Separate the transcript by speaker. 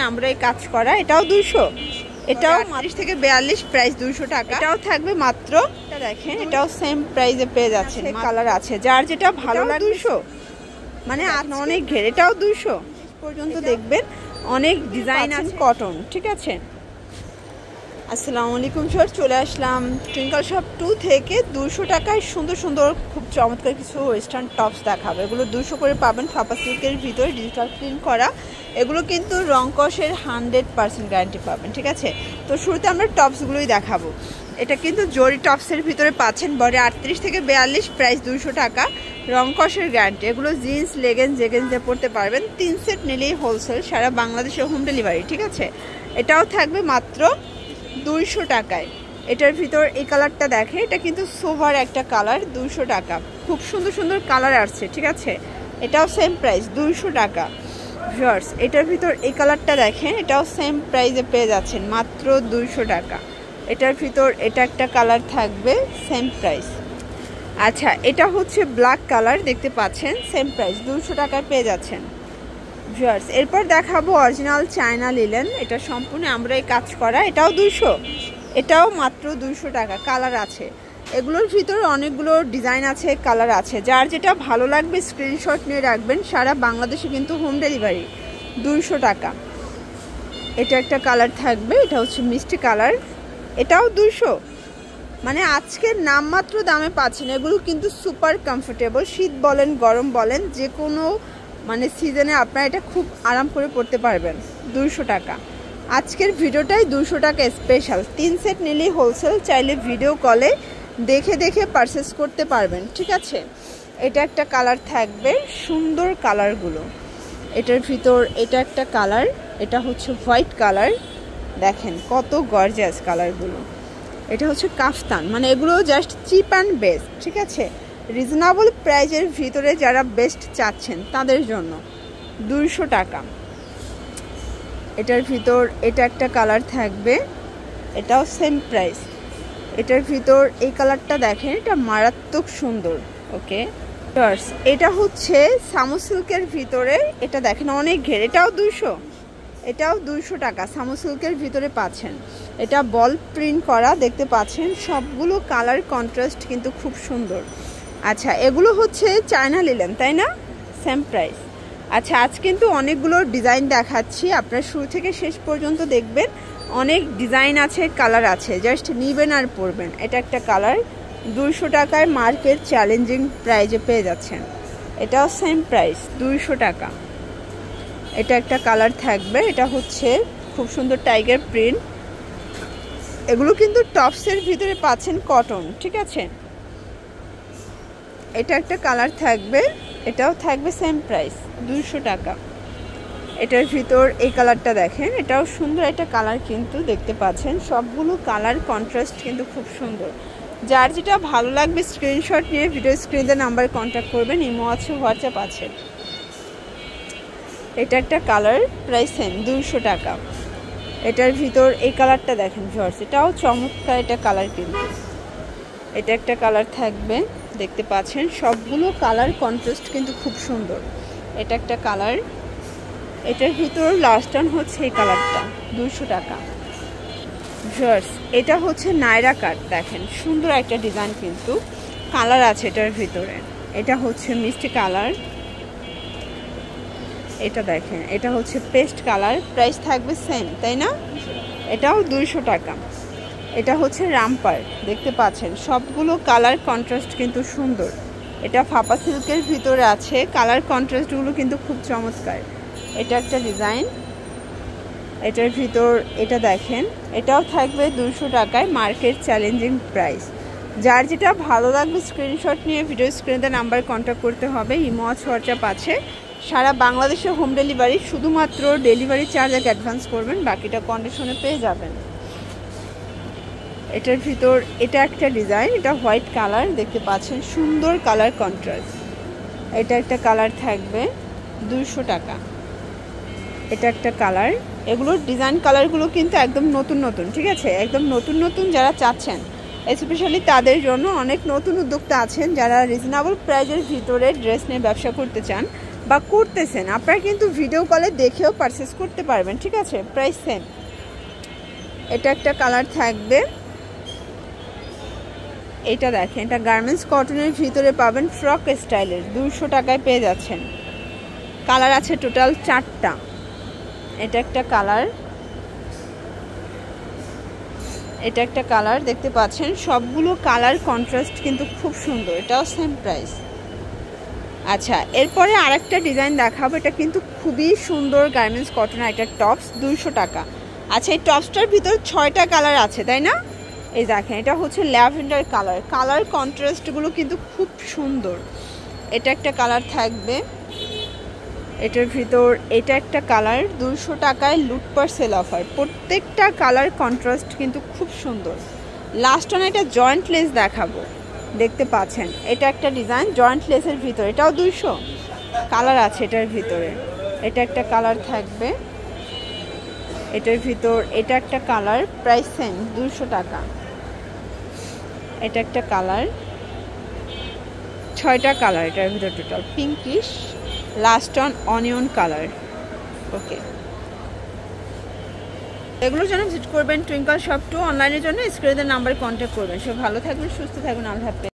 Speaker 1: আমরাই কাজ করা, এটাও 200, এটাও 30 থেকে 42 প্রাইস 200 টাকা। এটাও থাকবে মাত্র, এটা দেখেন এটাও সেম প্রাইসে পেয়ে যাচ্ছেন। কালার আছে, যার যেটা ভালো লাগে 200, মানে অনেক ঘের, এটাও 200 পর্যন্ত দেখবেন। অনেক ডিজাইন আছে, কটন, ঠিক আছে। আসসালামু আলাইকুম স্যার, চলে আসলাম টুইঙ্কল শপ 2 থেকে 200 টাকায় সুন্দর সুন্দর খুব চমৎকার কিছু ওয়েস্টার্ন টপস দেখাবো। এগুলো 200 করে পাবেন, ফাপা সিল্কের ভিতরে ডিজিটাল প্রিন্ট করা। এগুলো কিন্তু রং কষের 100% গ্যারান্টি পাবেন, ঠিক আছে। তো শুরুতে আমরা টপসগুলোই দেখাবো। এটা কিন্তু জরি টপসের ভিতরে পাচ্ছেন, বডি 38 থেকে 42, প্রাইস 200 টাকা, রং কষের গ্যারান্টি। এগুলো জিন্স, লেগেন্স, জেগেন্সে পড়তে পারবেন। 3 সেট নিলেই হোলসেল, সারা বাংলাদেশে হোম ডেলিভারি, ঠিক আছে। এটাও থাকবে মাত্র 200 টাকায়। এটার ভিতর এই কালারটা দেখে, এটা কিন্তু সোভার একটা কালার, 200 টাকা। খুব সুন্দর সুন্দর কালার আসছে, ঠিক আছে। এটাও সেম প্রাইস 200 টাকা। ভিউয়ার্স, এটার ভিতর এই কালারটা দেখেন, এটাও সেম প্রাইসে পেয়ে যাচ্ছেন মাত্র 200 টাকা। এটার ভিতর এটা একটা কালার থাকবে, সেম প্রাইস। আচ্ছা, এটা হচ্ছে ব্ল্যাক কালার, দেখতে পাচ্ছেন, সেম প্রাইস 200 টাকায় পেয়ে যাচ্ছেন। ভিউয়ার্স, এরপর দেখাবো অরিজিনাল চায়না লিলেন, এটা সম্পূর্ণ আমরাই কাজ করা, এটাও 200, এটাও মাত্র 200 টাকা। কালার আছে, এগুলোর ভিতরে অনেকগুলো ডিজাইন আছে, কালার আছে, যার যেটা ভালো লাগবে স্ক্রিনশট নিয়ে রাখবেন। সারা বাংলাদেশে কিন্তু হোম ডেলিভারি, 200 টাকা। এটা একটা কালার থাকবে, এটা হচ্ছে মিষ্টি কালার, এটাও 200, মানে আজকের নামমাত্র দামে পাচ্ছেন। এগুলো কিন্তু সুপার কমফোর্টেবল, শীত বলেন গরম বলেন যে কোনো মানে সিজনে আপনারা এটা খুব আরাম করে পড়তে পারবেন, 200 টাকা। আজকের ভিডিওটাই 200 টাকা স্পেশাল। 3 সেট নিলেই হোলসেল, চাইলে ভিডিও কলে দেখে দেখে পারচেস করতে পারবেন, ঠিক আছে। এটা একটা কালার থাকবে, সুন্দর কালারগুলো। এটার ভিতর এটা একটা কালার, এটা হচ্ছে হোয়াইট কালার, দেখেন কত গর্জিয়াস কালারগুলো। এটা হচ্ছে কাফতান, মানে এগুলো জাস্ট চিপ অ্যান্ড বেস্ট, ঠিক আছে। রিজনেবল প্রাইজের ভিতরে যারা বেস্ট চাচ্ছেন তাদের জন্য 200 টাকা। এটার ভিতর এটা একটা কালার থাকবে, এটাও সেম প্রাইস। এটার ভিতর এই কালারটা দেখেন, এটা মারাত্মক সুন্দর, ওকে। এটা হচ্ছে সামু সিল্কের ভিতরে, এটা দেখেন অনেক ঘের, এটাও 200, এটাও 200 টাকা। সামু সিল্কের ভিতরে পাচ্ছেন, এটা বল প্রিন্ট করা, দেখতে পাচ্ছেন সবগুলো কালার কন্ট্রাস্ট কিন্তু খুব সুন্দর। আচ্ছা, এগুলো হচ্ছে চায়না লিলেন, তাই না, সেম প্রাইস। আচ্ছা, আজ কিন্তু অনেকগুলো ডিজাইন দেখাচ্ছি, আপনারা শুরু থেকে শেষ পর্যন্ত দেখবেন। অনেক ডিজাইন আছে, কালার আছে, জাস্ট নিবেন আর পরবেন। এটা একটা কালার, 200 টাকায় মার্কেট চ্যালেঞ্জিং প্রাইজে পেয়ে যাচ্ছেন। এটাও সেম প্রাইস, 200 টাকা। এটা একটা কালার থাকবে, এটা হচ্ছে খুব সুন্দর টাইগার প্রিন্ট। এগুলো কিন্তু টপসের ভিতরে পাচ্ছেন কটন, ঠিক আছে। এটা একটা কালার থাকবে, এটাও থাকবে সেম প্রাইস, 200 টাকা। এটার ভিতর এই কালারটা দেখেন, এটাও সুন্দর একটা কালার, কিন্তু দেখতে পাচ্ছেন সবগুলো কালার কন্ট্রাস্ট কিন্তু খুব সুন্দর। যার যেটা ভালো লাগবে স্ক্রিনশট নিয়ে ভিডিও স্ক্রিনে নাম্বার কন্ট্যাক্ট করবেন, ইমো আছে, হোয়াটসঅ্যাপ আছে। এটা একটা কালার, প্রাইস সেম, 200 টাকা। এটার ভিতর এই কালারটা দেখেন ভিউয়ার্স, এটাও চমৎকার একটা কালার, কিন্তু এটা একটা কালার থাকবে, দেখতে পাচ্ছেন সবগুলো কালার কন্ট্রাস্ট কিন্তু খুব সুন্দর। এটা একটা কালার, এটার ভিতর লাস্ট টান হচ্ছে এই কালারটা, 200 টাকা। ভিউয়ার্স, এটা হচ্ছে নায়রা কাট, দেখেন সুন্দর একটা ডিজাইন, কিন্তু কালার আছে এটার ভিতরে। এটা হচ্ছে মিষ্টি কালার, এটা দেখেন এটা হচ্ছে পেস্ট কালার, প্রাইস থাকবে সেম, তাই না, এটাও 200 টাকা। এটা হচ্ছে রামপার, দেখতে পাচ্ছেন সবগুলো কালার কন্ট্রাস্ট কিন্তু সুন্দর। এটা ফাপা সিল্কের ভিতরে আছে, কালার কন্ট্রাস্টগুলো কিন্তু খুব চমৎকার। এটা একটা ডিজাইন, এটার ভিতর এটা দেখেন, এটাও থাকবে 200 টাকায়, মার্কেট চ্যালেঞ্জিং প্রাইস। যার যেটা ভালো লাগবে স্ক্রিনশট নিয়ে ভিডিও স্ক্রিনে নাম্বার কন্ট্যাক্ট করতে হবে, ইমো আছে, হোয়াটসঅ্যাপ আছে। সারা বাংলাদেশে হোম ডেলিভারি, শুধুমাত্র ডেলিভারি চার্জ এক অ্যাডভান্স করবেন, বাকিটা কন্ডিশনে পেয়ে যাবেন। এটার ভিতর এটা একটা ডিজাইন, এটা হোয়াইট কালার, দেখতে পাচ্ছেন সুন্দর কালার কন্ট্রাস্ট। এটা একটা কালার থাকবে, 200 টাকা। এটা একটা কালার, এগুলোর ডিজাইন কালারগুলো কিন্তু একদম নতুন নতুন, ঠিক আছে, একদম নতুন নতুন। যারা চাচ্ছেন স্পেশালি তাদের জন্য, অনেক নতুন উদ্যোক্তা আছেন যারা রিজনেবল প্রাইজের ভিতরে ড্রেস নিয়ে ব্যবসা করতে চান, বা করতেছেন, আপনারা কিন্তু ভিডিও কলে দেখেও পারচেস করতে পারবেন, ঠিক আছে? Price same. এটা একটা কালার থাকবে, এটা দেখেন, এটা গার্মেন্টস কটনের ভিতরে পাবেন ফ্রক স্টাইলের, 200 টাকায় পেয়ে যাচ্ছেন। কালার আছে টোটাল 4টা। এটা একটা কালার, এটা একটা কালার দেখতে পাচ্ছেন, সবগুলো কালার কন্ট্রাস্ট কিন্তু খুব সুন্দর, এটাও সেম প্রাইস। আচ্ছা, এরপরে আরেকটা ডিজাইন দেখাবো, এটা কিন্তু খুবই সুন্দর গার্মেন্টস কটনের একটা টপস, 200 টাকা। আচ্ছা, এই টপসটার ভিতর 6টা কালার আছে, তাই না? এই দেখেন, এটা হচ্ছে ল্যাভেন্ডার কালার, কালার কন্ট্রাস্টগুলো কিন্তু খুব সুন্দর। এটা একটা কালার থাকবে, এটার ভিতর এটা একটা কালার, 200 টাকায় লুটপার সেল অফার। প্রত্যেকটা কালার কন্ট্রাস্ট কিন্তু খুব সুন্দর। লাস্ট অন এটা জয়েন্ট লেস দেখাবো, দেখতে পাচ্ছেন, এটা একটা ডিজাইন জয়েন্ট লেসের ভিতরে, এটাও 200। কালার আছে এটার ভিতরে, এটা একটা কালার থাকবে, এটার ভিতর এটা একটা কালার, প্রাইস সেম 200 টাকা। এটা একটা কালার, 6টা কালার এটার ভিতর total, pinkish, last on onion colour. Okay, এগুলোর জন্য ভিজিট করবেন টুইঙ্কল শপ 2। অনলাইনের জন্য স্ক্রিনের নাম্বারে কন্ট্যাক্ট করবেন। সব ভালো থাকবেন, সুস্থ থাকবেন, আল্লাহ হাফেজ।